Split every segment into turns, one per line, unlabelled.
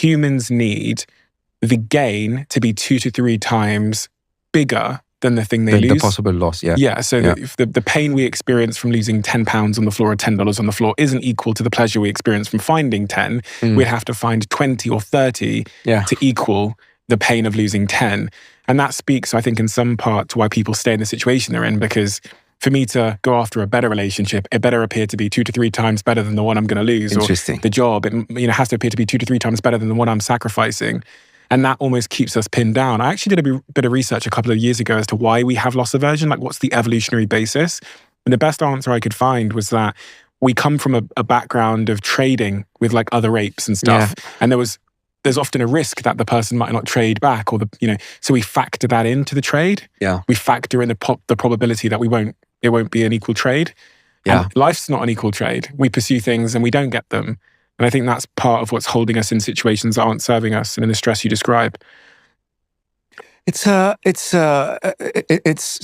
humans need the gain to be 2 to 3 times bigger than the thing they lose.
The possible loss, yeah.
Yeah, so if the pain we experience from losing £10 on the floor or $10 on the floor isn't equal to the pleasure we experience from finding 10, we'd have to find 20 or 30 to equal the pain of losing 10. And that speaks, I think, in some part to why people stay in the situation they're in, because for me to go after a better relationship, it better appear to be 2 to 3 times better than the one I'm going to lose.
Interesting.
Or the job, it has to appear to be 2 to 3 times better than the one I'm sacrificing. And that almost keeps us pinned down. I actually did a bit of research a couple of years ago as to why we have loss aversion, like what's the evolutionary basis. And the best answer I could find was that we come from a background of trading with like other apes and stuff. Yeah. And there's often a risk that the person might not trade back, or so we factor that into the trade.
Yeah.
We factor in the probability that it won't be an equal trade.
Yeah.
And life's not an equal trade. We pursue things and we don't get them. And I think that's part of what's holding us in situations that aren't serving us and in the stress you describe.
It's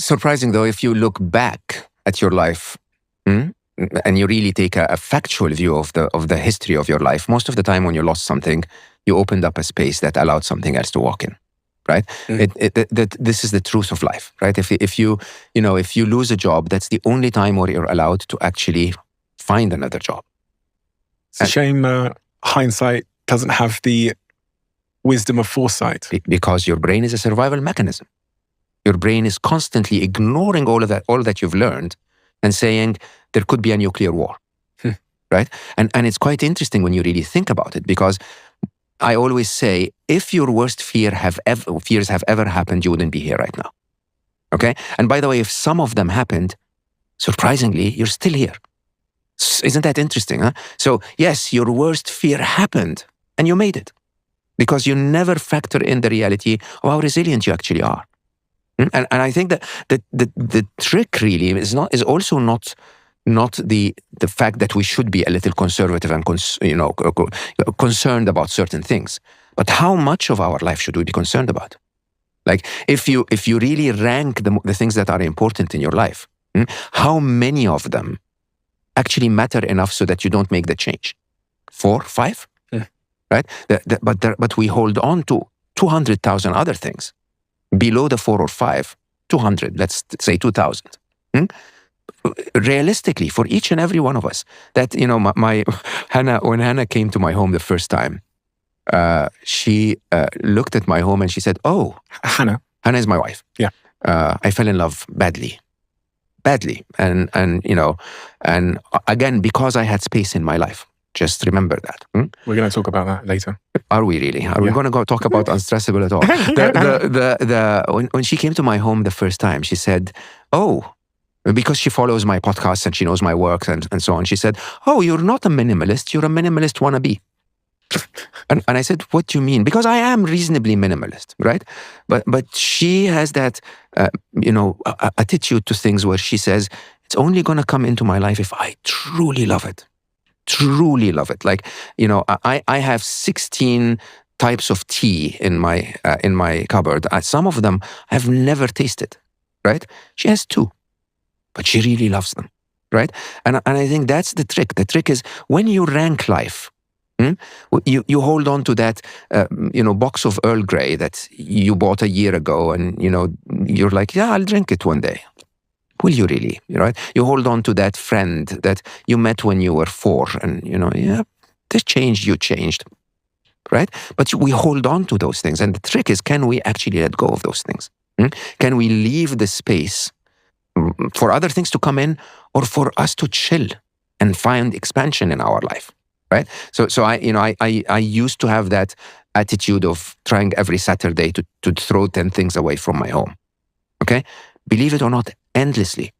surprising though, if you look back at your life and you really take a factual view of the history of your life. Most of the time when you lost something, you opened up a space that allowed something else to walk in, right? This is the truth of life, right? If you lose a job, that's the only time where you're allowed to actually find another job.
It's a shame hindsight doesn't have the wisdom of foresight.
Because your brain is a survival mechanism. Your brain is constantly ignoring all that you've learned and saying there could be a nuclear war, right? And it's quite interesting when you really think about it, because I always say, if your worst fears have ever happened, you wouldn't be here right now, okay? And by the way, if some of them happened, surprisingly, you're still here. Isn't that interesting, huh? So yes, your worst fear happened and you made it, because you never factor in the reality of how resilient you actually are. And I think that the trick really is also not the fact that we should be a little conservative and concerned about certain things, but how much of our life should we be concerned about? Like if you really rank the things that are important in your life, how many of them actually matter enough so that you don't make the change? 4, 5, right? But we hold on to 200,000 other things below the 4 or 5, 200. Let's say 2,000. Realistically, for each and every one of us, that my Hannah, when Hannah came to my home the first time, she looked at my home and she said, "Oh, Hannah is my wife.
Yeah,
I fell in love badly, and again, because I had space in my life. Just remember that."
We're going to talk about that later.
Are we really? Are we going to go talk about Unstressable at all? When she came to my home the first time, she said, "Oh," because she follows my podcast and she knows my work and so on. She said, "Oh, you're not a minimalist. You're a minimalist wannabe." And I said, "What do you mean?" Because I am reasonably minimalist, right? But she has that, attitude to things where she says, "It's only going to come into my life if I truly love it. Truly love it." Like, I have 16 types of tea in my cupboard. Some of them I've never tasted, right? She has 2, but she really loves them, right? And I think that's the trick. The trick is when you rank life, you hold on to that, box of Earl Grey that you bought a year ago, and you're like, "Yeah, I'll drink it one day." Will you really? Right? You hold on to that friend that you met when you were 4, and yeah, they changed. You changed, right? But we hold on to those things, and the trick is, can we actually let go of those things? Can we leave the space for other things to come in, or for us to chill and find expansion in our life? Right. So I used to have that attitude of trying every Saturday to throw 10 things away from my home. Okay. Believe it or not, endlessly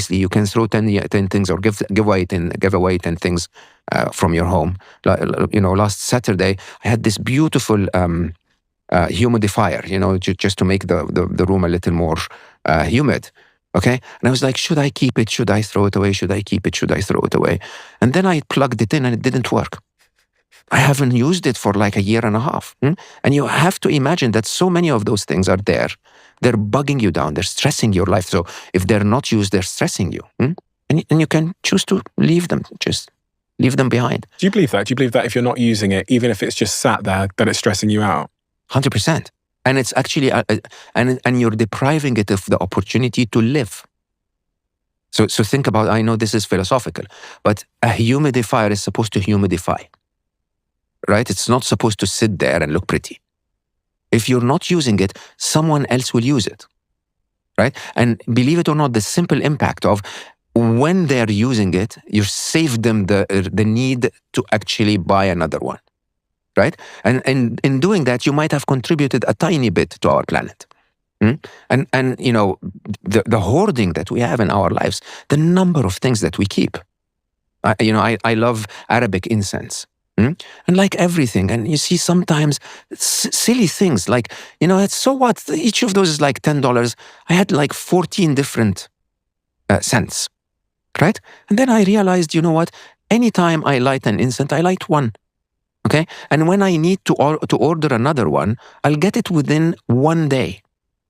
you can throw 10 things or give away 10 things from your home. Last Saturday I had this beautiful humidifier, just to make the room a little more humid. Okay. And I was like, should I keep it? Should I throw it away? Should I keep it? Should I throw it away? And then I plugged it in and it didn't work. I haven't used it for like a year and a half. And you have to imagine that so many of those things are there. They're bugging you down. They're stressing your life. So if they're not used, they're stressing you. And you can choose to leave them. Just Leave them behind.
Do you believe that? Do you believe that if you're not using it, even if it's just sat there, that it's stressing you out?
100%. And it's actually, and you're depriving it of the opportunity to live. So think about, I know this is philosophical, but a humidifier is supposed to humidify, right? It's not supposed to sit there and look pretty. If you're not using it, someone else will use it, right? And believe it or not, the simple impact of when they're using it, you save them the need to actually buy another one, right? And in doing that, you might have contributed a tiny bit to our planet. And you know, the hoarding that we have in our lives, the number of things that we keep. I love Arabic incense. And like everything, and you see sometimes silly things like, it's so what? Each of those is like $10. I had like 14 different scents, right? And then I realized, you know what? Anytime I light an incense, I light one. Okay? And when I need to order another one, I'll get it within one day.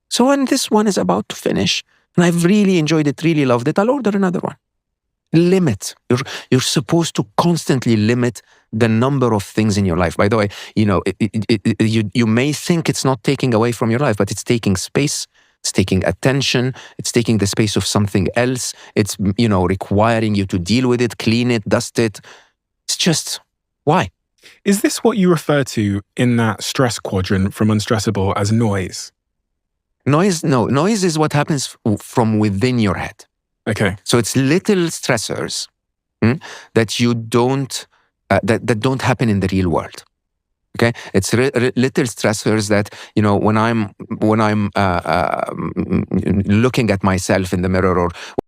So when this one is about to finish, and I've really enjoyed it, really loved it, I'll order another one. Limit. You're supposed to constantly limit the number of things in your life. By the way, you may think it's not taking away from your life, but it's taking space. It's taking attention. It's taking the space of something else. It's, requiring you to deal with it, clean it, dust it. It's just, why?
Is this what you refer to in that stress quadrant from Unstressable as noise?
Noise? No. Noise is what happens from within your head.
Okay.
So it's little stressors that you don't, that don't happen in the real world. Okay, it's little stressors that, when I'm looking at myself in the mirror, or